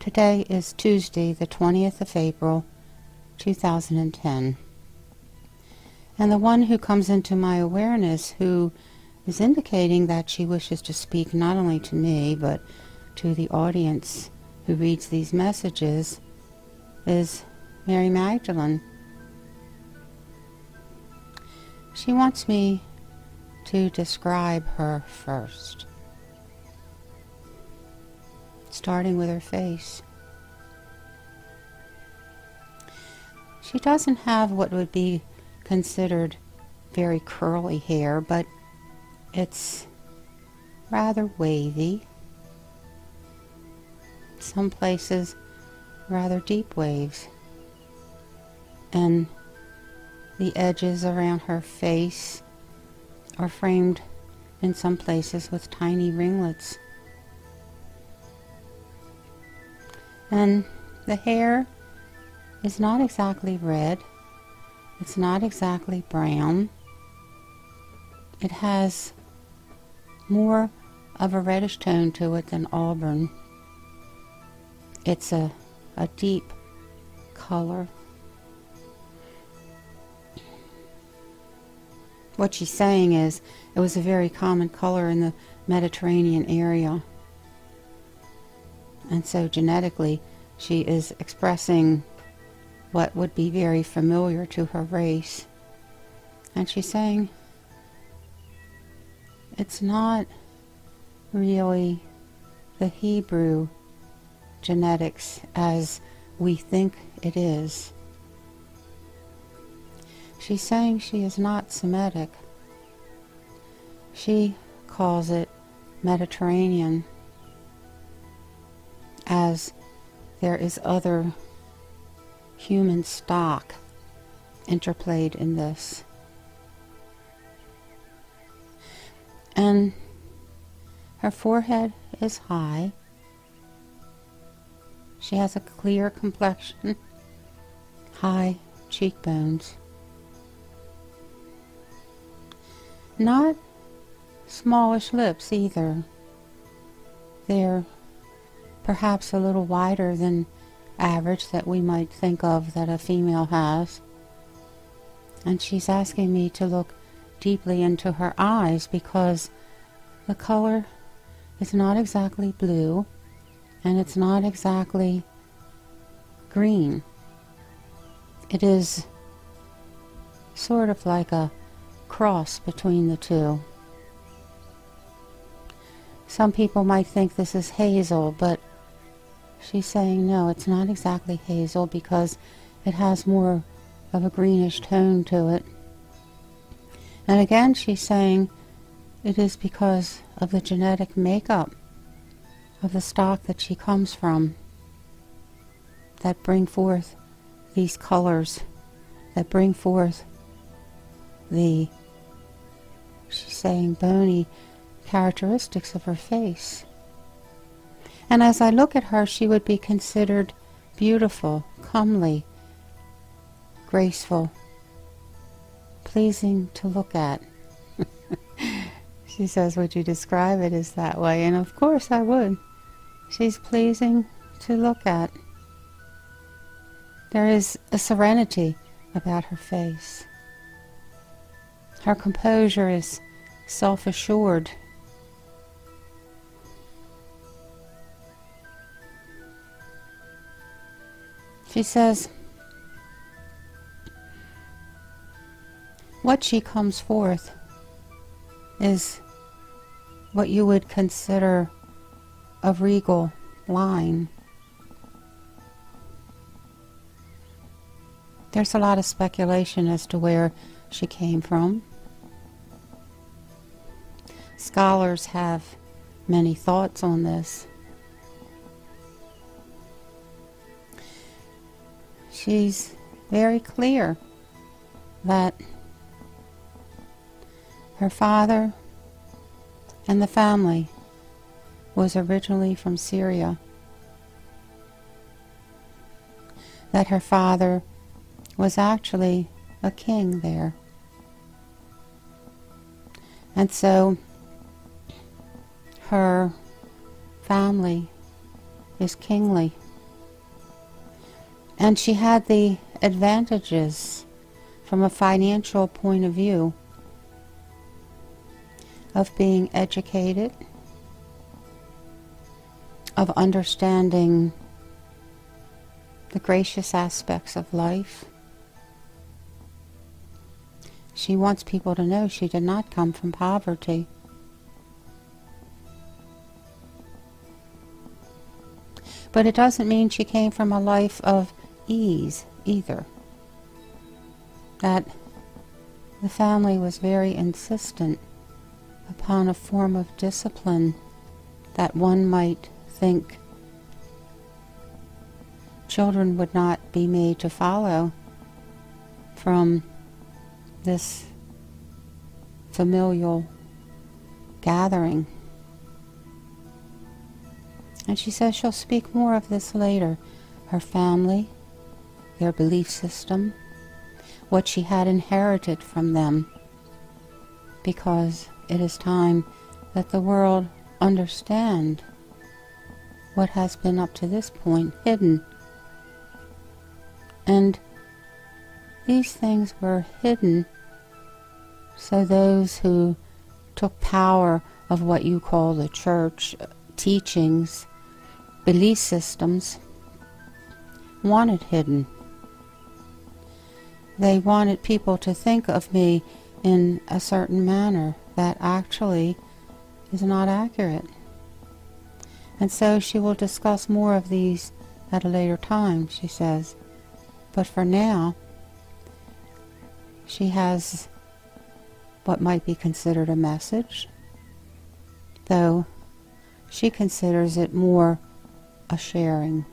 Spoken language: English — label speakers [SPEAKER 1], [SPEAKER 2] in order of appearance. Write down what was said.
[SPEAKER 1] Today is Tuesday, the 20th of April, 2010. And the one who comes into my awareness who is indicating that she wishes to speak not only to me, but to the audience who reads these messages is Mary Magdalene. She wants me to describe her first, starting with her face. She doesn't have what would be considered very curly hair, but it's rather wavy. Some places rather deep waves. And the edges around her face are framed in some places with tiny ringlets. And the hair is not exactly red. It's not exactly brown. It has more of a reddish tone to it than auburn. It's a deep color. What she's saying is it was a very common color in the Mediterranean area. And so genetically, she is expressing what would be very familiar to her race. And she's saying it's not really the Hebrew genetics as we think it is. She's saying she is not Semitic. She calls it Mediterranean, as there is other human stock interplayed in this. And her forehead is high. She has a clear complexion, high cheekbones. Not smallish lips either. They're perhaps a little wider than average that we might think of that a female has. And she's asking me to look deeply into her eyes because the color is not exactly blue and it's not exactly green. It is sort of like a cross between the two. Some people might think this is hazel, but she's saying no, it's not exactly hazel because it has more of a greenish tone to it. And again, she's saying it is because of the genetic makeup of the stock that she comes from that bring forth these colors, that bring forth the, she's saying, bony characteristics of her face. And as I look at her, she would be considered beautiful, comely, graceful, pleasing to look at. She says, would you describe it as that way? And of course I would. She's pleasing to look at. There is a serenity about her face. Her composure is self-assured. She says, what she comes forth is what you would consider a regal line. There's a lot of speculation as to where she came from. Scholars have many thoughts on this. She's very clear that her father and the family was originally from Syria. That her father was actually a king there. And so her family is kingly. And she had the advantages from a financial point of view of being educated, of understanding the gracious aspects of life. She wants people to know she did not come from poverty. But it doesn't mean she came from a life of ease either. That the family was very insistent upon a form of discipline that one might think children would not be made to follow from this familial gathering. And she says she'll speak more of this later. Her family, their belief system, what she had inherited from them, because it is time that the world understand what has been up to this point hidden. And these things were hidden so those who took power of what you call the church, teachings, belief systems, wanted hidden. They wanted people to think of me in a certain manner that actually is not accurate. And so she will discuss more of these at a later time, she says. But for now, she has what might be considered a message, though she considers it more a sharing.